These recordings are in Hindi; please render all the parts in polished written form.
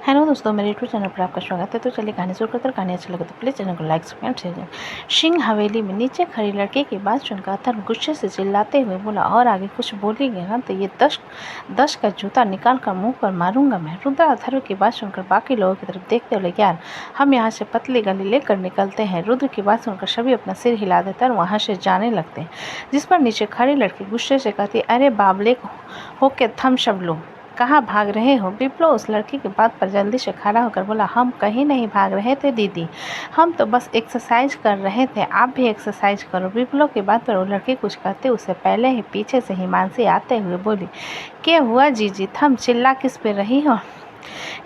हेलो दोस्तों, मेरे यूट्यूब चैनल पर आपका स्वागत है। तो चलिए कहानी शुरू करते हैं। कहानी अच्छा लगे तो प्लीज़ चैनल को लाइक शेयर शेयर। सिंह हवेली में नीचे खड़ी लड़की की बात सुनकर अथर्व गुस्से से चिल्लाते हुए बोला, और आगे कुछ बोलेगी ना तो ये दस का जूता निकाल कर मुँह पर मारूंगा मैं। रुद्रा अथर्व की बात सुनकर बाकी लोगों की तरफ देखते हुए, यार हम यहाँ से पतली गली लेकर निकलते हैं। रुद्र की बात सुनकर सभी अपना सिर हिला देते और वहाँ से जाने लगते हैं, जिस पर नीचे खड़ी लड़की गुस्से से कहती, अरे बाबले होके थम सब लोग, कहाँ भाग रहे हो? विप्लव उस लड़की की बात पर जल्दी से खड़ा होकर बोला, हम कहीं नहीं भाग रहे थे दीदी, हम तो बस एक्सरसाइज कर रहे थे, आप भी एक्सरसाइज करो। विप्लव की बात पर वो लड़की कुछ कहते उससे पहले ही पीछे से हिमांशी आते हुए बोली, क्या हुआ जीजी, थम चिल्ला किस पे रही हो?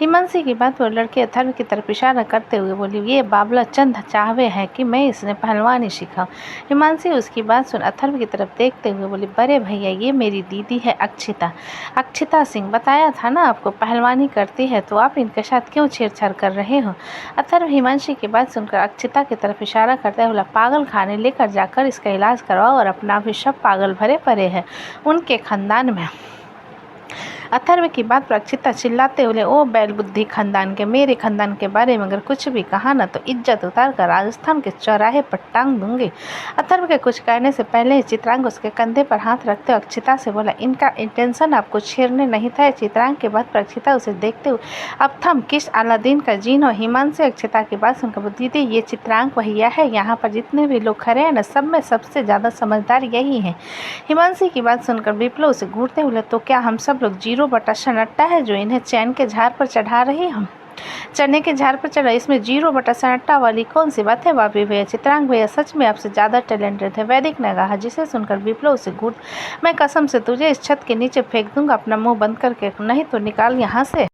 हिमांशी की बात पर लड़के अथर्व की तरफ इशारा करते हुए बोली, ये बाबला चंद चाहवे है कि मैं इसने पहलवानी सीखा। हिमांशी उसकी बात सुन अथर्व की तरफ देखते हुए बोली, बड़े भैया ये मेरी दीदी है अक्षिता सिंह, बताया था ना आपको पहलवानी करती है, तो आप इनके साथ क्यों छेड़छाड़ कर रहे हो? अथर्व हिमांशी की बात सुनकर अक्षिता की तरफ इशारा करते हुए बोला, पागल खाने लेकर जाकर इसका इलाज करवाओ, और अपना भी सब पागल भरे पड़े हैं उनके खानदान में। अथर्व की बात पर अक्षिता चिल्लाते हुए, ओ बैल बुद्धि खानदान के, मेरे खानदान के बारे में अगर कुछ भी कहा ना तो इज्जत उतार कर राजस्थान के चौराहे पर टांग दूंगी। अथर्व के कुछ कहने से पहले ही चित्रांग उसके कंधे पर हाथ रखते हुए अक्षिता से बोला, इनका इंटेंशन आपको छेड़ने नहीं था। चित्रांग की बात पर अक्षिता उसे देखते हुए, अब थम किस अलादीन का जीन हो? हिमांशी अक्षिता की बात सुनकर, दीदी ये चित्रांग भैया है, यहाँ पर जितने भी लोग खड़े हैं ना, सब में सबसे ज़्यादा समझदार यही है। हिमांशी की बात सुनकर विप्लव उसे घूरते हुए, तो क्या हम सब लोग 0 सन्नाटा है जो इन्हें चैन के झाड़ पर चढ़ा रही हम? चने के झाड़ पर चढ़ा, इसमें 0 सन्नाटा वाली कौन सी बात है? वापी भैया, चित्रांग भैया सच में आपसे ज़्यादा टैलेंटेड है, वैदिक ने कहा, जिसे सुनकर विप्लव उसे घूर, मैं कसम से तुझे इस छत के नीचे फेंक दूंगा, अपना मुंह बंद करके, नहीं तो निकाल यहाँ से।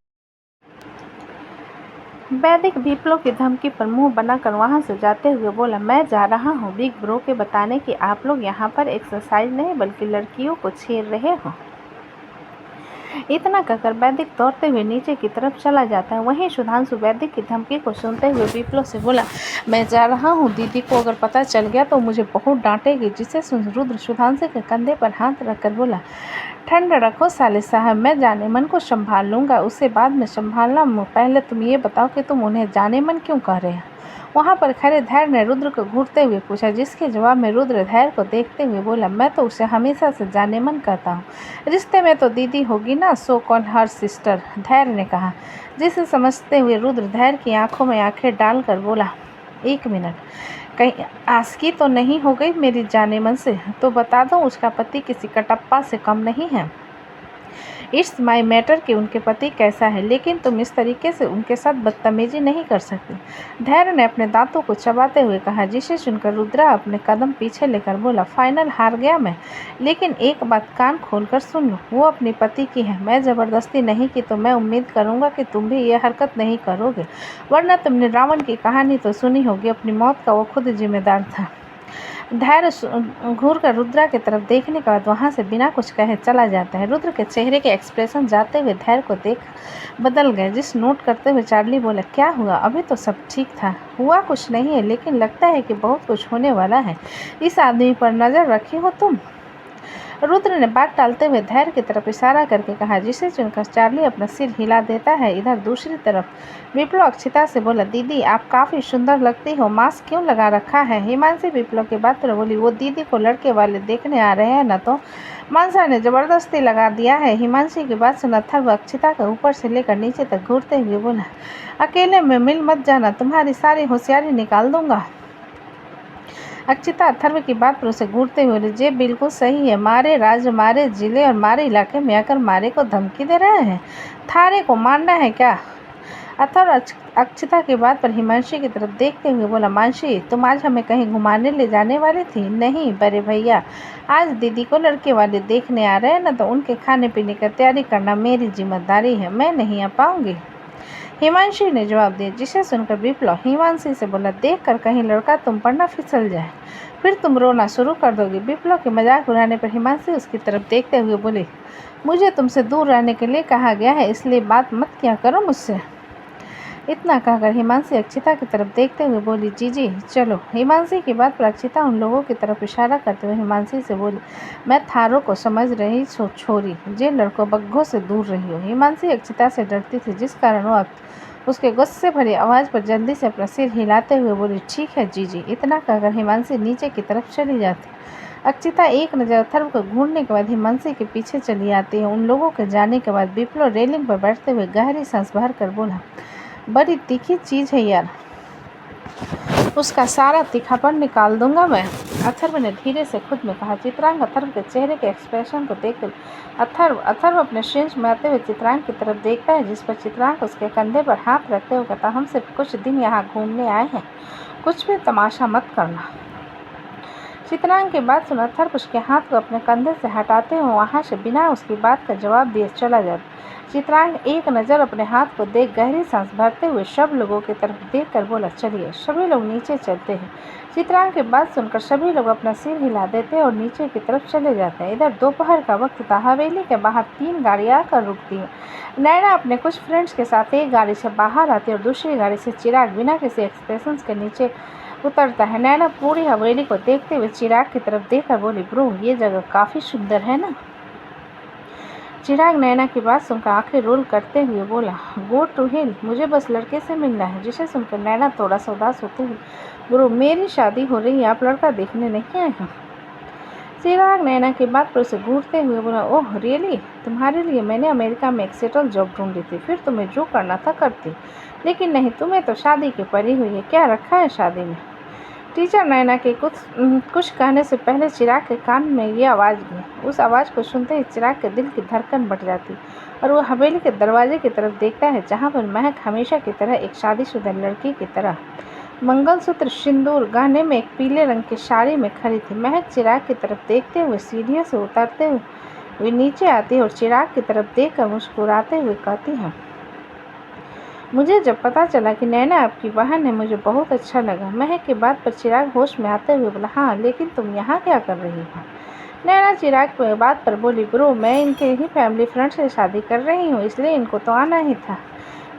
वैदिक विप्लव की धमकी पर मुंह बनाकर वहां से जाते हुए बोला, मैं जा रहा हूं बिग ब्रो के बताने कि आप लोग यहाँ पर एक्सरसाइज नहीं बल्कि लड़कियों को छेड़ रहे हो। इतना कहकर वैदिक दौड़ते हुए नीचे की तरफ चला जाता है। वहीं सुधांशु वैदिक की धमकी को सुनते हुए विप्लव से बोला, मैं जा रहा हूँ, दीदी को अगर पता चल गया तो मुझे बहुत डांटेगी। जिसे सुन रुद्र सुधांशु के कंधे पर हाथ रखकर बोला, ठंड रखो साले साहब, मैं जाने मन को संभाल लूँगा, उसे बाद में संभालना। पहले तुम ये बताओ कि तुम उन्हें जाने मन क्यों कह रहे हो? वहाँ पर खड़े धैर्य ने रुद्र को घूरते हुए पूछा, जिसके जवाब में रुद्र धैर्य को देखते हुए बोला, मैं तो उसे हमेशा से जाने मन कहता हूँ, रिश्ते में तो दीदी होगी ना, सो कॉल हर सिस्टर, धैर्य ने कहा। जिसे समझते हुए रुद्र धैर्य की आंखों में आंखें डालकर बोला, 1 मिनट, कहीं आस्की तो नहीं हो गई मेरी जाने मन से? तो बता दो, उसका पति किसी कटप्पा से कम नहीं है। इट्स माई मैटर कि उनके पति कैसा है, लेकिन तुम इस तरीके से उनके साथ बदतमीजी नहीं कर सकती। धैर्य ने अपने दांतों को चबाते हुए कहा, जिसे सुनकर रुद्रा अपने कदम पीछे लेकर बोला, फाइनल हार गया मैं, लेकिन एक बात कान खोलकर सुन लो, वो अपने पति की है, मैं ज़बरदस्ती नहीं की, तो मैं उम्मीद करूँगा कि तुम भी ये हरकत नहीं करोगे, वरना तुमने रावण की कहानी तो सुनी होगी, अपनी मौत का वो खुद जिम्मेदार था। धैर्य घूर कर रुद्रा की तरफ देखने के बाद वहाँ से बिना कुछ कहे चला जाता है। रुद्र के चेहरे के एक्सप्रेशन जाते हुए धैर्य को देख बदल गए, जिस नोट करते हुए चार्ली बोला, क्या हुआ? अभी तो सब ठीक था। हुआ कुछ नहीं है, लेकिन लगता है कि बहुत कुछ होने वाला है। इस आदमी पर नज़र रखी हो तुम? रुद्र ने बात टालते हुए धैर्य की तरफ इशारा करके कहा, जिसे सुनकर चार्ली अपना सिर हिला देता है। इधर दूसरी तरफ विप्लव अक्षिता से बोला, दीदी आप काफ़ी सुंदर लगती हो, मास्क क्यों लगा रखा है? हिमांशी विप्लव की बात पर बोली, वो दीदी को लड़के वाले देखने आ रहे हैं ना, तो मानसा ने ज़बरदस्ती लगा दिया है। हिमांशी की बात सुन अथर्व अक्षिता के ऊपर से लेकर नीचे तक घूरते हुए बोला, अकेले में मिल मत जाना, तुम्हारी सारी होशियारी निकाल दूंगा। अक्षिता अथर्व की बात पर उसे घूरते हुए, जे बिल्कुल सही है, मारे राज्य, मारे जिले और मारे इलाके में आकर मारे को धमकी दे रहे हैं, थारे को मारना है क्या? अथर्व अक्षिता की बात पर हिमांशी की तरफ देखते हुए बोला, मानसी तुम आज हमें कहीं घुमाने ले जाने वाली थी? नहीं बड़े भैया, आज दीदी को लड़के वाले देखने आ रहे हैं ना, तो उनके खाने पीने की तैयारी करना मेरी जिम्मेदारी है, मैं नहीं आ पाऊँगी, हिमांशी ने जवाब दिया। जिसे सुनकर विप्लव हिमांशी से बोला, देख कर कहीं लड़का तुम पर न फिसल जाए, फिर तुम रोना शुरू कर दोगे। विप्लव के मजाक उड़ाने पर हिमांशी उसकी तरफ देखते हुए बोले, मुझे तुमसे दूर रहने के लिए कहा गया है, इसलिए बात मत किया करो मुझसे। इतना कहकर हिमांशी अक्षिता की तरफ देखते हुए बोली, जीजी चलो। हिमांशी की बात पर अक्षिता उन लोगों की तरफ इशारा करते हुए हिमांशी से बोली, मैं थारों को समझ रही छोरी, जे लड़कों बग्घों से दूर रही हो। हिमांशी अक्षिता से डरती थी, जिस कारण वो उसके गुस्से भरी आवाज़ पर जल्दी से अपना सिर हिलाते हुए बोली, ठीक है जीजी। इतना कहकर हिमांशी नीचे की तरफ चली जाती। अक्षिता एक नज़र अथर्व को घूरने के बाद हिमांशी के पीछे चली आती है। उन लोगों के जाने के बाद विप्लव रेलिंग पर बैठते हुए गहरी सांस भर कर बोला, बड़ी तीखी चीज़ है यार, उसका सारा तीखापन निकाल दूंगा मैं। अथर्व ने धीरे से खुद में कहा। चित्रांग अथर्व के चेहरे के एक्सप्रेशन को देखकर अथर्व अपने शीर्ष में आते हुए चित्रांग की तरफ देखता है, जिस पर चित्रांग उसके कंधे पर हाथ रखते हुए कहता, हम सिर्फ कुछ दिन यहाँ घूमने आए हैं, कुछ भी तमाशा मत करना। चित्रांग की बात सुन अथर्व उसके हाथ को अपने कंधे से हटाते हुए वहाँ से बिना उसकी बात का जवाब दिए चला जाता। चित्रांग एक नज़र अपने हाथ को देख गहरी सांस भरते हुए सब लोगों की तरफ देखकर बोला, चलिए सभी लोग नीचे चलते हैं। चित्रांग की बात सुनकर सभी लोग अपना सिर हिला देते हैं और नीचे की तरफ चले जाते हैं। इधर दोपहर का वक्त था। हवेली के बाहर 3 गाड़ियाँ आकर रुकती हैं। नैना अपने कुछ फ्रेंड्स के साथ एक गाड़ी से बाहर आती है और दूसरी गाड़ी से चिराग बिना किसी एक्सप्रेशन के नीचे उतरता है। नैना पूरी हवेली को देखते हुए चिराग की तरफ देखकर बोली, ब्रो ये जगह काफ़ी सुंदर है ना। चिराग नैना की बात सुनकर आंखें रोल करते हुए बोला, गो टू हिल, मुझे बस लड़के से मिलना है। जिसे सुनकर नैना थोड़ा सा उदास होते हुए, ब्रो मेरी शादी हो रही है, आप लड़का देखने नहीं आए हैं। चिराग नैना की बात पर उसे घूरते हुए बोला, ओह रियली, तुम्हारे लिए मैंने अमेरिका में एक सेटल जॉब ढूंढी थी, फिर तुम्हें जो करना था करती, लेकिन नहीं, तुम्हें तो शादी की पड़ी हुई है, क्या रखा है शादी में। टीचर नैना के कुछ कहने से पहले चिराग के कान में ये आवाज़ गई। उस आवाज़ को सुनते ही चिराग के दिल की धड़कन बढ़ जाती और वो हवेली के दरवाजे की तरफ देखता है, जहाँ पर महक हमेशा की तरह एक शादीशुदा लड़की की तरह मंगलसूत्र सिंदूर गहने में एक पीले रंग की साड़ी में खड़ी थी। महक चिराग की तरफ देखते हुए सीढ़ियों से उतरते हुए नीचे आती है और चिराग की तरफ देखकर मुस्कुराते हुए कहती है, मुझे जब पता चला कि नैना आपकी बहन है, मुझे बहुत अच्छा लगा। महक की बात पर चिराग होश में आते हुए बोला, हाँ लेकिन तुम यहाँ क्या कर रही हो। नैना चिराग की बात पर बोली, ब्रो मैं इनके ही फैमिली फ्रेंड से शादी कर रही हूँ, इसलिए इनको तो आना ही था।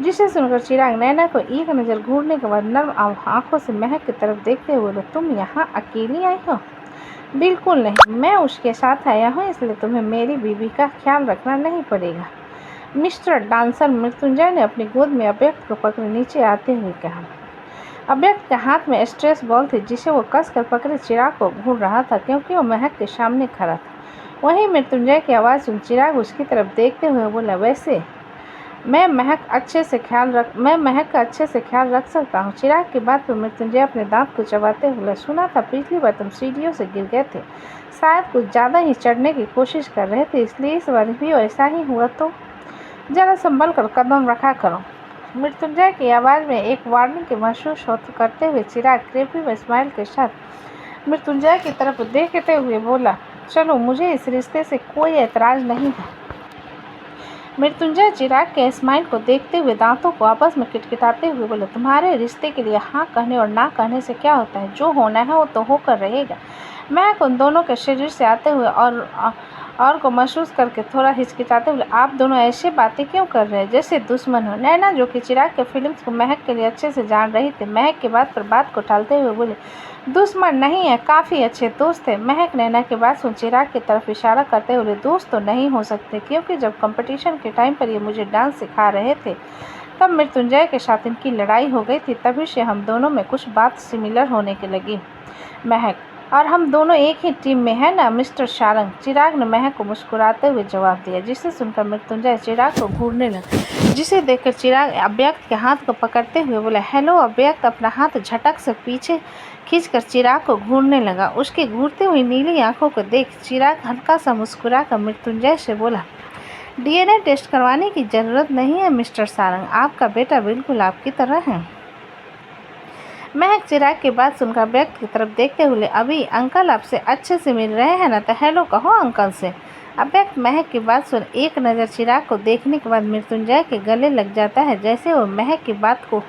जिसे सुनकर चिराग नैना को एक नज़र घूरने के बाद नर्म आंखों से महक की तरफ देखते हुए बोले, तुम यहाँ अकेली आई हो। बिल्कुल नहीं, मैं उसके साथ आया हूँ, इसलिए तुम्हें मेरी बीवी का ख्याल रखना नहीं पड़ेगा। मिस्टर डांसर मृत्युंजय ने अपनी गोद में अव्यक्त को पकड़े नीचे आते हुए कहा। अव्यक्त के हाथ में स्ट्रेस बॉल थी, जिसे वो कसकर पकड़े चिराग को घूर रहा था, क्योंकि वो महक के सामने खड़ा था। वहीं मृत्युंजय की आवाज़ सुन चिराग उसकी तरफ देखते हुए बोला, वैसे मैं महक का अच्छे से ख्याल रख सकता हूँ। चिराग की बात पर मृत्युंजय अपने दांत को चबाते हुए, सुना था पिछली बार तुम सीढ़ियों से गिर गए थे, शायद कुछ ज़्यादा ही चढ़ने की कोशिश कर रहे थे, इसलिए इस बार भी ऐसा ही हुआ, तो जरा संभल कर कदम रखा करो। मृत्युंजय की आवाज़ में एक वार्निंग के महसूस करते हुए चिराग क्रेपी व स्माइल के साथ मृत्युंजय की तरफ देखते हुए बोला, चलो मुझे इस रिश्ते से कोई एतराज़ नहीं है। मृत्युंजय चिराग के स्माइल को देखते हुए दांतों को आपस में किटकिटाते हुए बोले, तुम्हारे रिश्ते के लिए हाँ कहने और ना कहने से क्या होता है, जो होना है वो तो होकर रहेगा। मैं उन दोनों के शरीर से आते हुए और को महसूस करके थोड़ा हिचकिचाते हुए, आप दोनों ऐसे बातें क्यों कर रहे हैं जैसे दुश्मन हो। नैना जो कि चिराग के फीलिंग्स को महक के लिए अच्छे से जान रही थी, महक की बात पर बात को टालते हुए बोले, दुश्मन नहीं है, काफ़ी अच्छे दोस्त है। महक नैना की बात सुन चिराग की तरफ इशारा करते हुए, दोस्त तो नहीं हो सकते, क्योंकि जब कंपटीशन के टाइम पर ये मुझे डांस सिखा रहे थे तब मृत्युंजय के साथ इनकी लड़ाई हो गई थी, तभी से हम दोनों में कुछ बात सिमिलर होने के लगी। महक, और हम दोनों एक ही टीम में है ना मिस्टर सारंग। चिराग ने महक को मुस्कुराते हुए जवाब दिया, जिसे सुनकर मृत्युंजय चिराग को घूरने लगा, जिसे देखकर चिराग अव्यक्त के हाथ को पकड़ते हुए बोला, हेलो। अव्यक्त अपना हाथ झटक से पीछे खींचकर चिराग को घूरने लगा। उसकी घूरती हुई नीली आंखों को देख चिराग हल्का सा मुस्कुरा कर मृत्युंजय से बोला, DNA टेस्ट करवाने की ज़रूरत नहीं है मिस्टर सारंग, आपका बेटा बिल्कुल आपकी तरह है। महक चिराग की बात सुनकर अव्यक्त की तरफ देखते हुए, अभी अंकल आपसे अच्छे से मिल रहे हैं ना, तो हेलो कहो अंकल से। अव्यक्त महक की बात सुन एक नज़र चिराग को देखने के बाद मृत्युंजय के गले लग जाता है, जैसे वो महक की बात को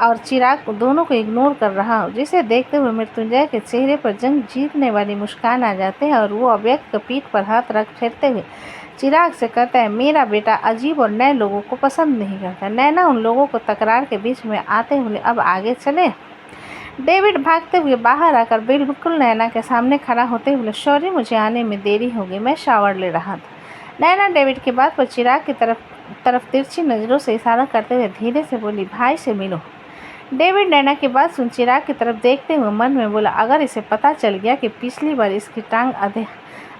और चिराग को दोनों को इग्नोर कर रहा हो, जिसे देखते हुए मृत्युंजय के चेहरे पर जंग जीतने वाली मुस्कान आ जाते हैं और वो अव्यक्त के पीठ पर हाथ रख फेरते हुए चिराग से कहता है, मेरा बेटा अजीब और नए लोगों को पसंद नहीं करता। नैना उन लोगों को तकरार के बीच में आते हुए अब आगे चले। डेविड भागते हुए बाहर आकर बिल्कुल नैना के सामने खड़ा होते हुए, सॉरी मुझे आने में देरी हो गई, मैं शावर ले रहा था। नैना डेविड की बात पर चिराग की तरफ तिरछी नज़रों से इशारा करते हुए धीरे से बोली, भाई से मिलो। डेविड नैना की बात सुन चिराग की तरफ देखते हुए मन में बोला, अगर इसे पता चल गया कि पिछली बार इसकी टांग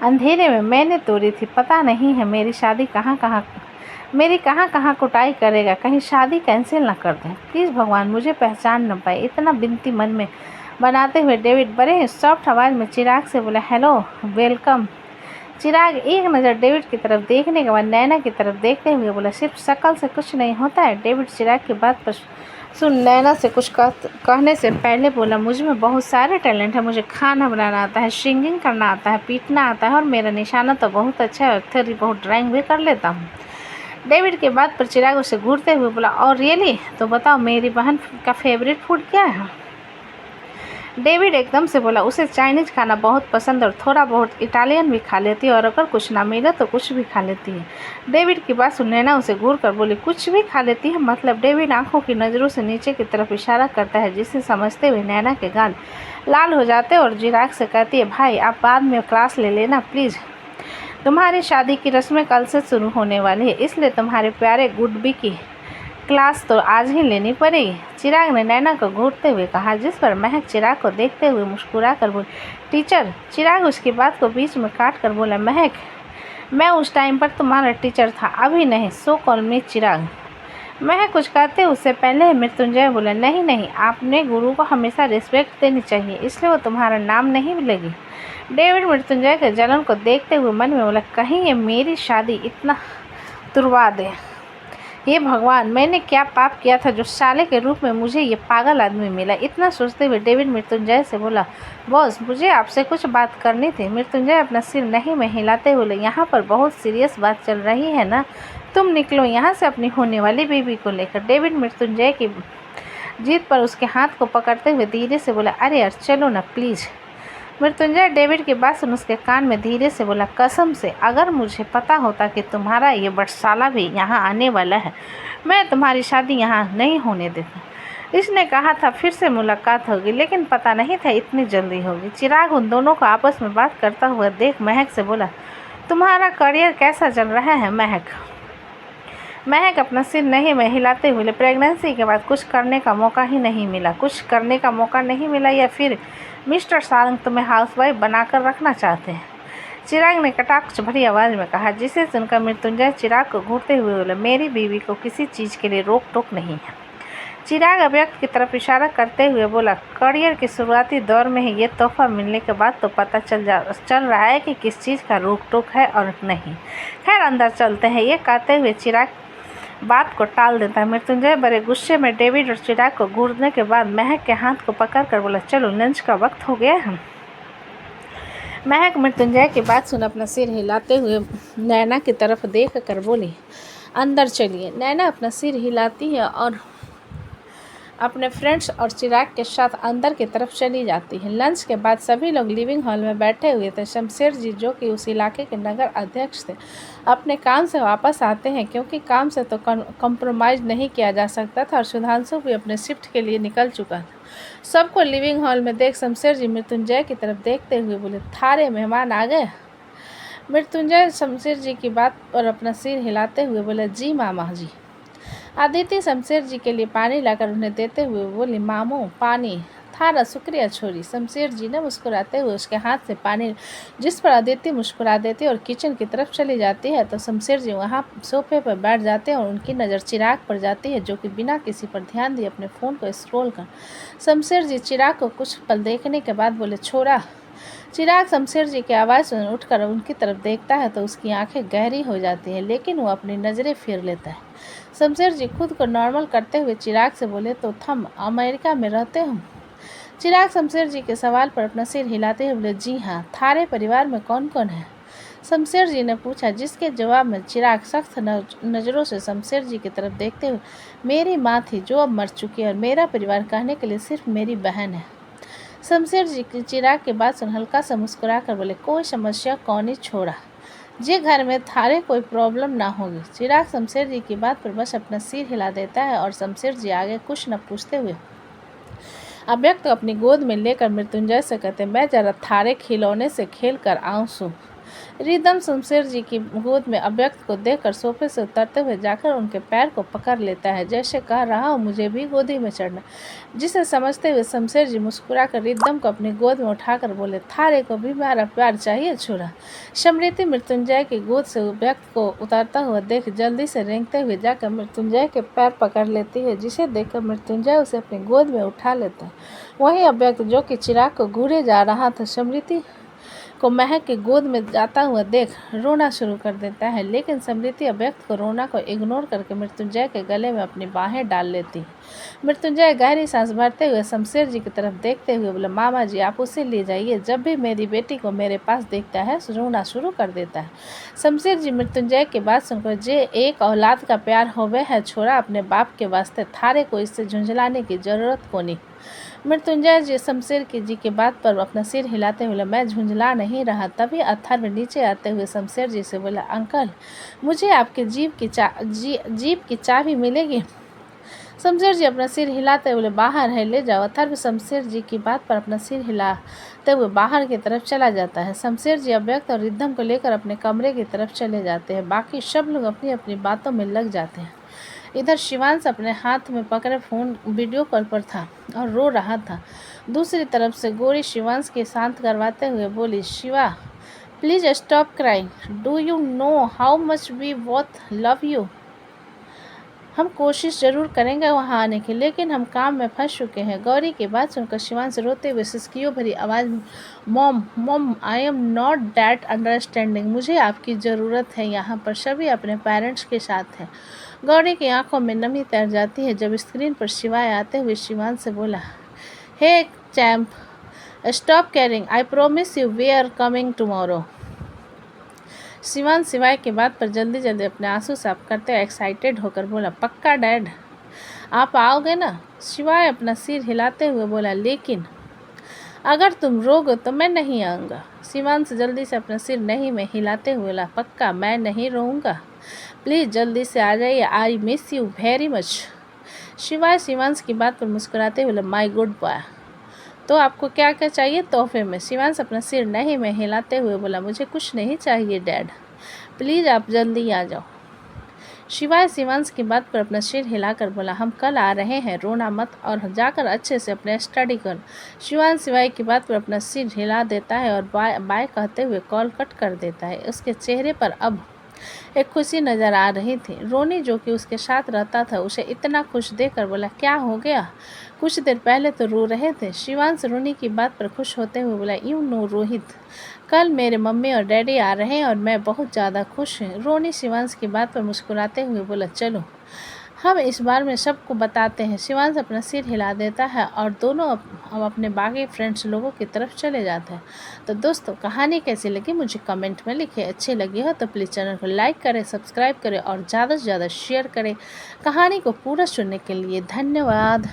अंधेरे में मैंने तोड़ी थी, पता नहीं है मेरी कहाँ कहाँ कुटाई करेगा, कहीं शादी कैंसिल ना कर दें। प्लीज़ भगवान मुझे पहचान न पाए, इतना विनती मन में बनाते हुए डेविड बड़े सॉफ्ट आवाज़ में चिराग से बोला, हेलो वेलकम। चिराग एक नज़र डेविड की तरफ देखने के बाद नैना की तरफ देखते हुए बोला, सिर्फ शक्ल से कुछ नहीं होता है। डेविड चिराग की बात पर सुन नैना से कुछ कहने से पहले बोला, मुझ में बहुत सारे टैलेंट है, मुझे खाना बनाना आता है, सिंगिंग करना आता है, पीटना आता है और मेरा निशाना तो बहुत अच्छा है और थोड़ी बहुत ड्राइंग भी कर लेता हूँ। डेविड के बात पर चिराग उसे घूरते हुए बोला, और रियली, तो बताओ मेरी बहन का फेवरेट फूड क्या है। डेविड एकदम से बोला, उसे चाइनीज़ खाना बहुत पसंद और थोड़ा बहुत इटालियन भी खा लेती है और अगर कुछ ना मिले तो कुछ भी खा लेती है। डेविड की बात सुन नैना उसे घूर कर बोली, कुछ भी खा लेती है मतलब। डेविड आंखों की नज़रों से नीचे की तरफ इशारा करता है, जिसे समझते हुए नैना के गाल लाल हो जाते और चिराग से कहती है, भाई आप बाद में क्लास ले लेना प्लीज़, तुम्हारी शादी की रस्में कल से शुरू होने वाली है, इसलिए तुम्हारे प्यारे गुडबी की क्लास तो आज ही लेनी पड़ेगी। चिराग ने नैना को घूरते हुए कहा, जिस पर महक चिराग को देखते हुए मुस्कुरा कर बोली, टीचर। चिराग उसकी बात को बीच में काट कर बोला, महक मैं उस टाइम पर तुम्हारा टीचर था, अभी नहीं, सो कॉल मी चिराग। महक कुछ कहते उससे पहले मृत्युंजय बोला, नहीं नहीं, आपने गुरु को हमेशा रिस्पेक्ट देनी चाहिए, इसलिए वो तुम्हारा नाम नहीं लेगी। डेविड मृत्युंजय के जलन को देखते हुए मन में बोला, कहीं ये मेरी शादी इतना तुरवा दे। हे भगवान, मैंने क्या पाप किया था जो साले के रूप में मुझे ये पागल आदमी मिला। इतना सोचते हुए डेविड मृत्युंजय से बोला, बॉस मुझे आपसे कुछ बात करनी थी। मृत्युंजय अपना सिर नहीं में हिलाते बोले, यहाँ पर बहुत सीरियस बात चल रही है ना, तुम निकलो यहाँ से अपनी होने वाली बेबी को लेकर। डेविड मृत्युंजय की जीत पर उसके हाथ को पकड़ते हुए धीरे से बोला, अरे यार चलो ना प्लीज़। मृत्युंजय डेविड की बात सुन उसके कान में धीरे से बोला, कसम से अगर मुझे पता होता कि तुम्हारा ये बटसाला भी यहाँ आने वाला है, मैं तुम्हारी शादी यहाँ नहीं होने देता। इसने कहा था फिर से मुलाकात होगी, लेकिन पता नहीं था इतनी जल्दी होगी। चिराग उन दोनों को आपस में बात करता हुआ देख महक से बोला, तुम्हारा करियर कैसा चल रहा है महक। महक अपना सिर नहीं में हिलाते हुए, प्रेगनेंसी के बाद कुछ करने का मौका नहीं मिला या फिर मिस्टर सारंग तुम्हें हाउसवाइफ बनाकर रखना चाहते हैं। चिराग ने कटाक्ष भरी आवाज़ में कहा, जिसे सुनकर मृत्युंजय चिराग को घूरते हुए बोला, मेरी बीवी को किसी चीज़ के लिए रोक टोक नहीं है। चिराग अव्यक्त की तरफ इशारा करते हुए बोला, करियर के शुरुआती दौर में ही ये तोहफा मिलने के बाद तो पता चल रहा है कि किस चीज़ का रोक टोक है और नहीं। खैर अंदर चलते हैं। ये कहते हुए चिराग बात को टाल देता है। मृत्युंजय बड़े गुस्से में डेविड और चिराग को घूरने के बाद महक के हाथ को पकड़ कर बोला, चलो लंच का वक्त हो गया है। महक मृत्युंजय की बात सुन अपना सिर हिलाते हुए नैना की तरफ देख कर बोली, अंदर चलिए। नैना अपना सिर हिलाती है और अपने फ्रेंड्स और चिराग के साथ अंदर की तरफ चली जाती है। लंच के बाद सभी लोग लिविंग हॉल में बैठे हुए थे। शमशेर जी, जो कि उस इलाके के नगर अध्यक्ष थे, अपने काम से वापस आते हैं क्योंकि काम से तो कॉम्प्रोमाइज़ नहीं किया जा सकता था और सुधांशु भी अपने शिफ्ट के लिए निकल चुका था। सबको लिविंग हॉल में देख शमशेर जी मृत्युंजय की तरफ देखते हुए बोले, थारे मेहमान आ गए। मृत्युंजय शमशेर जी की बात पर अपना सिर हिलाते हुए बोले, जी मामा जी। अदिति शमशेर जी के लिए पानी लाकर उन्हें देते हुए बोली, मामू पानी। थारा शुक्रिया छोरी। शमशेर जी ने मुस्कुराते हुए उसके हाथ से पानी, जिस पर अदिति मुस्कुरा देती और किचन की तरफ चली जाती है तो शमशेर जी वहाँ सोफे पर बैठ जाते हैं और उनकी नज़र चिराग पर जाती है, जो कि बिना किसी पर ध्यान दिए अपने फ़ोन को स्क्रॉल कर। शमशेर जी चिराग को कुछ पल देखने के बाद बोले, छोरा। चिराग शमशेर जी की आवाज़ सुन उठकर उनकी तरफ देखता है तो उसकी आंखें गहरी हो जाती हैं, लेकिन वो अपनी नज़रें फेर लेता है। शमशेर जी खुद को नॉर्मल करते हुए चिराग से बोले, तो थम अमेरिका में रहते हो। चिराग शमशेर जी के सवाल पर अपना सिर हिलाते हुए बोले, जी हाँ। थारे परिवार में कौन कौन है। शमशेर जी ने पूछा, जिसके जवाब में चिराग सख्त नज़रों से शमशेर जी की तरफ देखते हुए, मेरी माँ थी जो अब मर चुकी है और मेरा परिवार कहने के लिए सिर्फ मेरी बहन है। शमशेर जी की चिराग के बाद सुन हल्का सा मुस्कुरा कर बोले, कोई समस्या कौन ही छोड़ा। जे घर में थारे कोई प्रॉब्लम ना होगी। चिराग शमशेर जी की बात पर बस अपना सिर हिला देता है और शमशेर जी आगे कुछ न पूछते हुए अव्यक्त अपनी गोद में लेकर मृत्युंजय से कहते, मैं जरा थारे खिलौने से खेल कर आऊँ सू। रिदम शमशेर जी की गोद में अव्यक्त को देखकर सोफे से उतरते हुए जाकर उनके पैर को पकड़ लेता है, जैसे कह रहा हो मुझे भी गोदी में चढ़ना। जिसे समझते हुए शमशेर जी मुस्कुराकर रिदम को अपनी गोद में उठाकर बोले, थारे को भी मेरा प्यार चाहिए छोरा। समृति मृत्युंजय की गोद से अव्यक्त को उतरता हुआ देख जल्दी से रेंगते हुए जाकर मृत्युंजय के पैर पकड़ लेती है, जिसे देखकर मृत्युंजय उसे अपनी गोद में उठा लेता है। वहीं अव्यक्त जो कि चिराग को घूरे जा रहा था, समृति को महक की गोद में जाता हुआ देख रोना शुरू कर देता है, लेकिन समृति अव्यक्त को रोना को इग्नोर करके मृत्युंजय के गले में अपनी बाहें डाल लेती है। मृत्युंजय गहरी सांस भरते हुए शमशेर जी की तरफ देखते हुए बोला, मामा जी आप उसे ले जाइए, जब भी मेरी बेटी को मेरे पास देखता है रोना शुरू कर देता है। शमशेर जी मृत्युंजय की बात सुनकर, जे एक औलाद का प्यार होवे है छोरा अपने बाप के वास्ते, थारे को इससे झुंझलाने की जरूरत को नहीं। मृत्युंजय जी शमशेर जी के बात पर अपना सिर हिलाते हुए, मैं झुंझला नहीं रहा। तभी अथर्व नीचे आते हुए शमशेर जी से बोला, अंकल मुझे आपके जीप की चाबी मिलेगी। शमशेर जी अपना सिर हिलाते हुए बाहर है, ले जाओ। अथर्व शमशेर जी की बात पर अपना सिर हिलाते हुए बाहर की तरफ चला जाता है। शमशेर जी अव्यक्त और रिद्धम को लेकर अपने कमरे की तरफ चले जाते हैं। बाकी सब लोग अपनी अपनी बातों में लग जाते हैं। इधर शिवांश अपने हाथ में पकड़े फ़ोन वीडियो कॉल पर था और रो रहा था। दूसरी तरफ से गौरी शिवांश के शांत करवाते हुए बोली, Shiva please stop crying, do you know how much we both love you. हम कोशिश ज़रूर करेंगे वहाँ आने की, लेकिन हम काम में फंस चुके हैं। गौरी की बात सुनकर शिवांश रोते हुए सिसकियों भरी आवाज़ में, mom mom I am not that understanding, मुझे आपकी ज़रूरत है, यहाँ पर सभी अपने पेरेंट्स के साथ हैं। गौरी की आंखों में नमी तैर जाती है जब स्क्रीन पर शिवाय आते हुए शिवांश से बोला, hey champ stop caring, I promise you we are coming tomorrow. Shivansh Shivay की बात पर जल्दी जल्दी अपने आंसू साफ करते एक्साइटेड होकर बोला, पक्का डैड आप आओगे ना। शिवाय अपना सिर हिलाते हुए बोला, लेकिन अगर तुम रोगे तो मैं नहीं आऊँगा। शिवांश जल्दी से अपना सिर नहीं में हिलाते हुए बोला, पक्का मैं नहीं रोऊंगा, प्लीज़ जल्दी से आ जाइए, I miss you very much. शिवाय शिवांश की बात पर मुस्कुराते हुए, माई गुड बॉय, तो आपको क्या क्या चाहिए तोहफे में। शिवांश अपना सिर नहीं में हिलाते हुए बोला, मुझे कुछ नहीं चाहिए डैड, प्लीज़ आप जल्दी आ जाओ। शिवाय शिवांश की बात पर अपना सिर हिलाकर बोला, हम कल आ रहे हैं, रोना मत और जाकर अच्छे से अपने स्टडी कर। शिवांश शिवाय की बात पर अपना सिर हिला देता है और बाय बाय कहते हुए कॉल कट कर देता है। उसके चेहरे पर अब एक खुशी नज़र आ रही थी। रोनी जो कि उसके साथ रहता था उसे इतना खुश देखकर बोला, क्या हो गया, कुछ देर पहले तो रो रहे थे। शिवांश रोनी की बात पर खुश होते हुए बोला, यू नो रोहित, कल मेरे मम्मी और डैडी आ रहे हैं और मैं बहुत ज़्यादा खुश हूँ। रोनी शिवांश की बात पर मुस्कुराते हुए बोला, चलो हम इस बार में सबको बताते हैं। शिवांश अपना सिर हिला देता है और दोनों अब अपने बाकी फ्रेंड्स लोगों की तरफ चले जाते हैं। तो दोस्तों कहानी कैसी लगी मुझे कमेंट में लिखें। अच्छी लगी हो तो प्लीज़ चैनल को लाइक करें, सब्सक्राइब करें और ज़्यादा से ज़्यादा शेयर करें। कहानी को पूरा सुनने के लिए धन्यवाद।